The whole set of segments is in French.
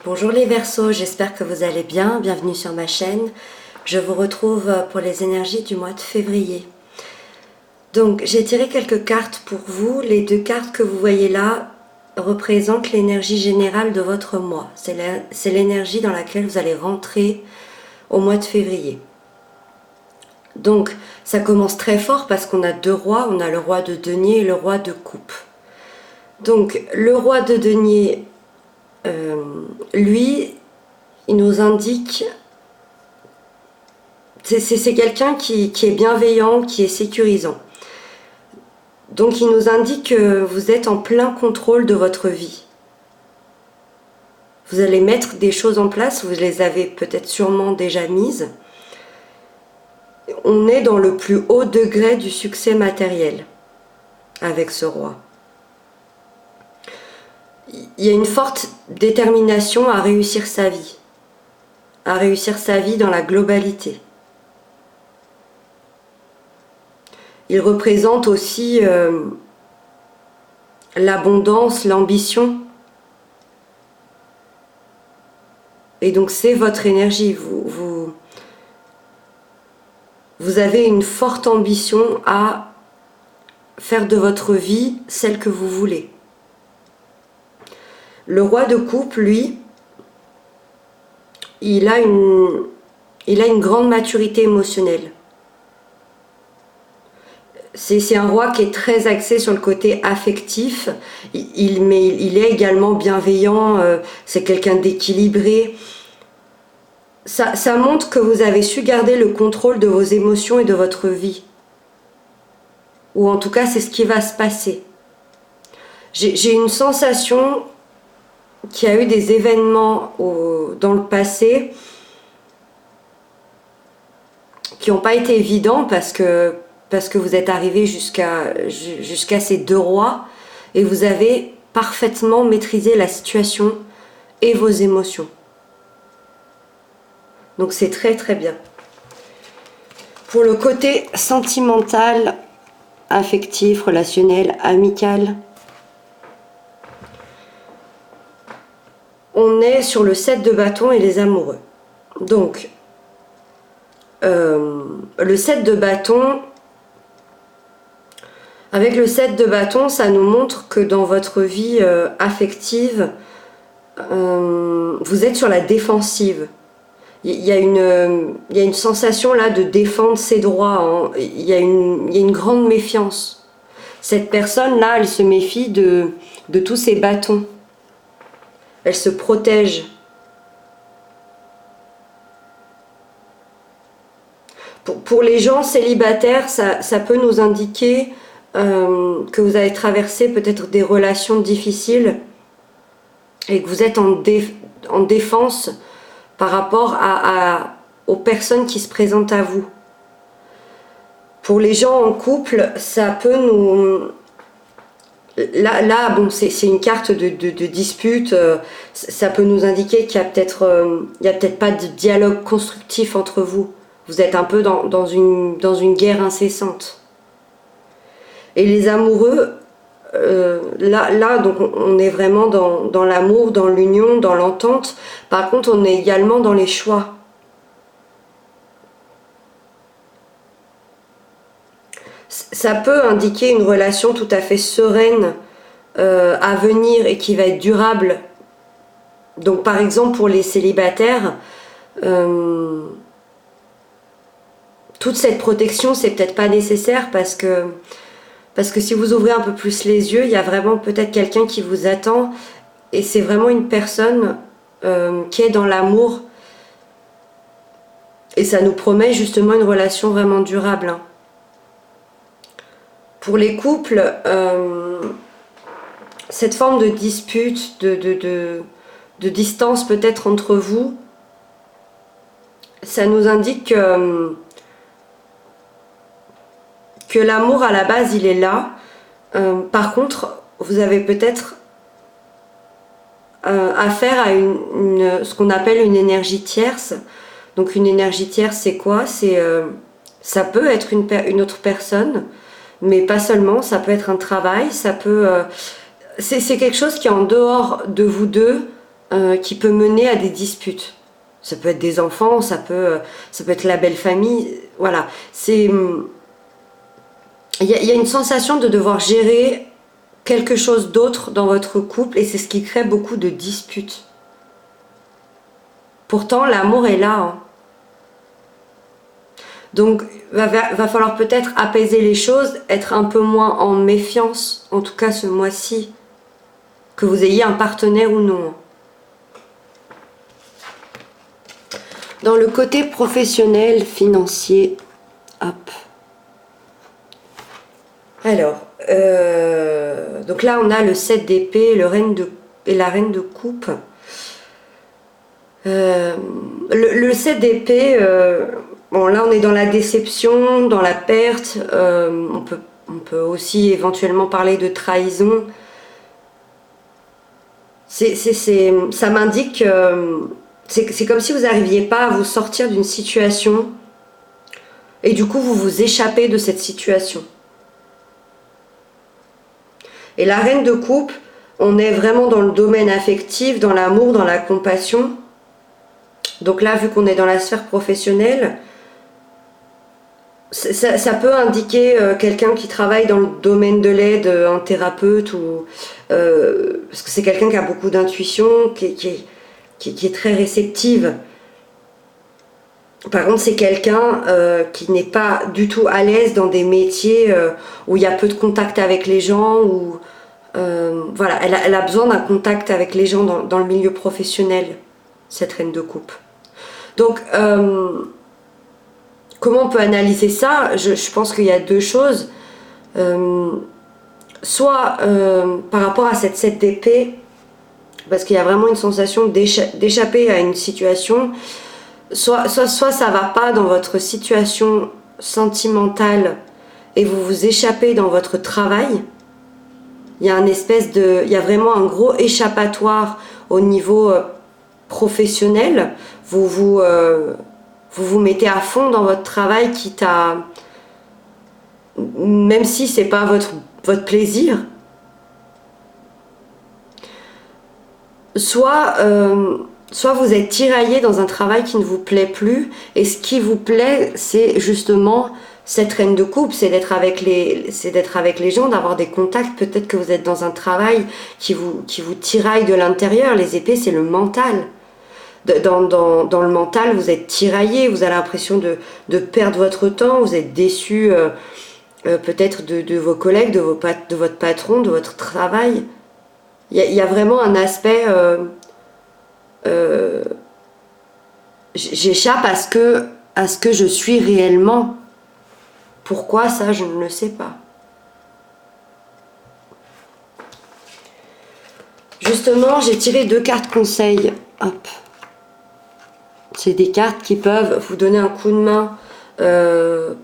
Bonjour les Verseaux, j'espère que vous allez bien, bienvenue sur ma chaîne. Je vous retrouve pour les énergies du mois de février. Donc j'ai tiré quelques cartes pour vous. Les deux cartes que vous voyez là représentent l'énergie générale de votre mois. C'est l'énergie dans laquelle vous allez rentrer au mois de février. Donc ça commence très fort parce qu'on a deux rois, on a le roi de denier et le roi de coupe. Donc le roi de denier, lui, il nous indique, c'est quelqu'un qui est bienveillant, qui est sécurisant. Donc il nous indique que vous êtes en plein contrôle de votre vie. Vous allez mettre des choses en place, vous les avez peut-être sûrement déjà mises. On est dans le plus haut degré du succès matériel avec ce roi. Il y a une forte détermination à réussir sa vie dans la globalité. Il représente aussi l'abondance, l'ambition. Et donc c'est votre énergie. Vous avez une forte ambition à faire de votre vie celle que vous voulez. Le roi de coupe, lui, il a une grande maturité émotionnelle. C'est un roi qui est très axé sur le côté affectif, mais il est également bienveillant, c'est quelqu'un d'équilibré. Ça montre que vous avez su garder le contrôle de vos émotions et de votre vie. Ou en tout cas, c'est ce qui va se passer. J'ai une sensation qu'il y a eu des événements dans le passé qui n'ont pas été évidents parce que vous êtes arrivé jusqu'à ces deux rois et vous avez parfaitement maîtrisé la situation et vos émotions. Donc c'est très très bien. Pour le côté sentimental, affectif, relationnel, amical, on est sur le 7 de bâton et les amoureux. Donc, le 7 de bâton, avec le 7 de bâton, ça nous montre que dans votre vie affective, vous êtes sur la défensive. Il y a une sensation là de défendre ses droits, hein. Il y a une grande méfiance. Cette personne-là, elle se méfie de tous ces bâtons. Elle se protège. Pour les gens célibataires, ça peut nous indiquer que vous avez traversé peut-être des relations difficiles et que vous êtes en défense par rapport aux personnes qui se présentent à vous. Pour les gens en couple, ça peut nous... Là bon, c'est une carte de dispute, ça peut nous indiquer qu'il y a peut-être pas de dialogue constructif entre vous. Vous êtes un peu dans une guerre incessante. Et les amoureux, là donc on est vraiment dans l'amour, dans l'union, dans l'entente. Par contre, on est également dans les choix. Ça peut indiquer une relation tout à fait sereine à venir et qui va être durable. Donc par exemple pour les célibataires, toute cette protection c'est peut-être pas nécessaire parce que si vous ouvrez un peu plus les yeux, il y a vraiment peut-être quelqu'un qui vous attend et c'est vraiment une personne qui est dans l'amour et ça nous promet justement une relation vraiment durable, hein. Pour les couples, cette forme de dispute, de distance peut-être entre vous, ça nous indique que l'amour à la base il est là. Par contre, vous avez peut-être affaire à ce qu'on appelle une énergie tierce. Donc une énergie tierce c'est quoi? Ça peut être une autre personne, mais pas seulement, ça peut être un travail, ça peut... c'est quelque chose qui est en dehors de vous deux, qui peut mener à des disputes. Ça peut être des enfants, ça peut être la belle famille, voilà. Il y a une sensation de devoir gérer quelque chose d'autre dans votre couple et c'est ce qui crée beaucoup de disputes. Pourtant, l'amour est là. Hein. Donc, va falloir peut-être apaiser les choses, être un peu moins en méfiance, en tout cas ce mois-ci, que vous ayez un partenaire ou non. Dans le côté professionnel, financier, hop. Alors, donc là on a le 7 d'épée et la reine de coupe. Le 7 d'épée, bon là on est dans la déception, dans la perte, on peut aussi éventuellement parler de trahison. Ça m'indique c'est comme si vous n'arriviez pas à vous sortir d'une situation et du coup vous vous échappez de cette situation. Et la reine de coupe, on est vraiment dans le domaine affectif, dans l'amour, dans la compassion. Donc là, vu qu'on est dans la sphère professionnelle, ça peut indiquer quelqu'un qui travaille dans le domaine de l'aide, un thérapeute, ou parce que c'est quelqu'un qui a beaucoup d'intuition, qui est très réceptive. Par contre, c'est quelqu'un qui n'est pas du tout à l'aise dans des métiers où il y a peu de contact avec les gens, où voilà, elle a besoin d'un contact avec les gens dans le milieu professionnel, cette reine de coupe. Donc, comment on peut analyser ça? Je pense qu'il y a deux choses. Soit par rapport à cette 7 d'épée, parce qu'il y a vraiment une sensation d'échapper à une situation, soit ça va pas dans votre situation sentimentale et vous vous échappez dans votre travail. Il y a vraiment un gros échappatoire au niveau professionnel. Vous vous mettez à fond dans votre travail, quitte à, même si c'est pas votre plaisir. Soit vous êtes tiraillé dans un travail qui ne vous plaît plus, et ce qui vous plaît, c'est justement cette reine de coupe, c'est d'être avec les gens, d'avoir des contacts. Peut-être que vous êtes dans un travail qui vous tiraille de l'intérieur. Les épées, c'est le mental. Dans le mental, vous êtes tiraillé, vous avez l'impression de perdre votre temps, vous êtes déçu peut-être de vos collègues, de votre patron, de votre travail. Il y a vraiment un aspect... j'échappe à ce que je suis réellement. Pourquoi ça, je ne le sais pas. Justement, j'ai tiré 2 cartes conseils. Hop. C'est des cartes qui peuvent vous donner un coup de main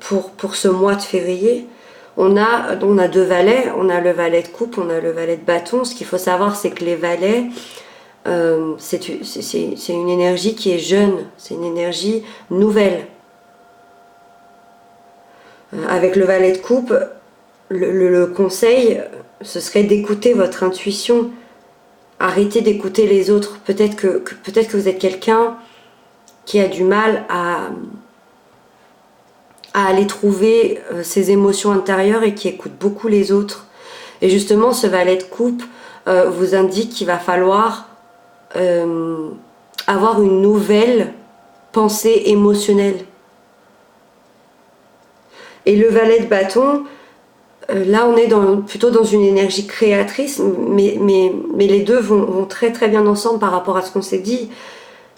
pour ce mois de février. On a 2 valets. On a le valet de coupe, on a le valet de bâton. Ce qu'il faut savoir, c'est que les valets, c'est une énergie qui est jeune. C'est une énergie nouvelle. Avec le valet de coupe, le conseil, ce serait d'écouter votre intuition. Arrêtez d'écouter les autres. Peut-être que vous êtes quelqu'un qui a du mal à aller trouver ses émotions intérieures et qui écoute beaucoup les autres. Et justement, ce valet de coupe vous indique qu'il va falloir avoir une nouvelle pensée émotionnelle. Et le valet de bâton, là on est plutôt dans une énergie créatrice, mais les deux vont très très bien ensemble par rapport à ce qu'on s'est dit.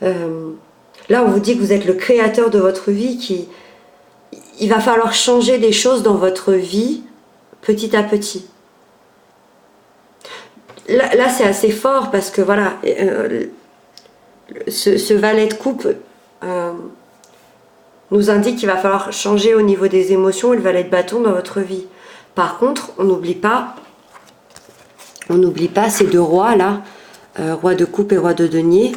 Là on vous dit que vous êtes le créateur de votre vie, il va falloir changer des choses dans votre vie petit à petit. Là c'est assez fort parce que voilà, ce valet de coupe nous indique qu'il va falloir changer au niveau des émotions et le valet de bâton dans votre vie. Par contre, on n'oublie pas ces 2 rois là, roi de coupe et roi de denier.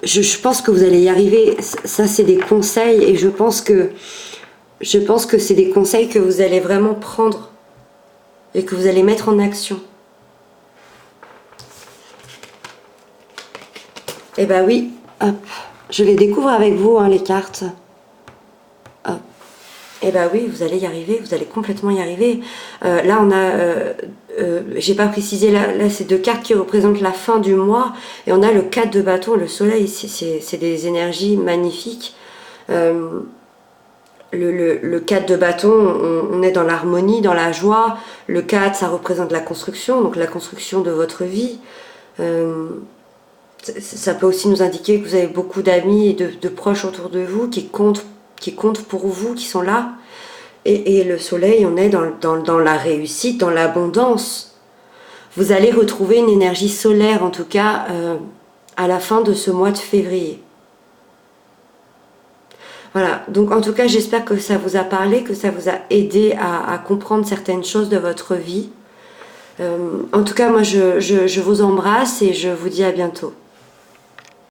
Je pense que vous allez y arriver. Ça c'est des conseils et je pense que c'est des conseils que vous allez vraiment prendre et que vous allez mettre en action. Eh ben oui, hop, je les découvre avec vous, hein, les cartes. Hop. Eh ben oui, vous allez y arriver, vous allez complètement y arriver. Là, on a, j'ai pas précisé, là c'est deux cartes qui représentent la fin du mois, et on a le 4 de bâton, le soleil, c'est des énergies magnifiques. Le 4 de bâton, on est dans l'harmonie, dans la joie. Le 4, ça représente la construction, donc la construction de votre vie. Ça peut aussi nous indiquer que vous avez beaucoup d'amis et de proches autour de vous qui comptent pour vous, qui sont là. Et le soleil, on est dans la réussite, dans l'abondance. Vous allez retrouver une énergie solaire, en tout cas, à la fin de ce mois de février. Voilà, donc en tout cas, j'espère que ça vous a parlé, que ça vous a aidé à comprendre certaines choses de votre vie. En tout cas, moi, je vous embrasse et je vous dis à bientôt.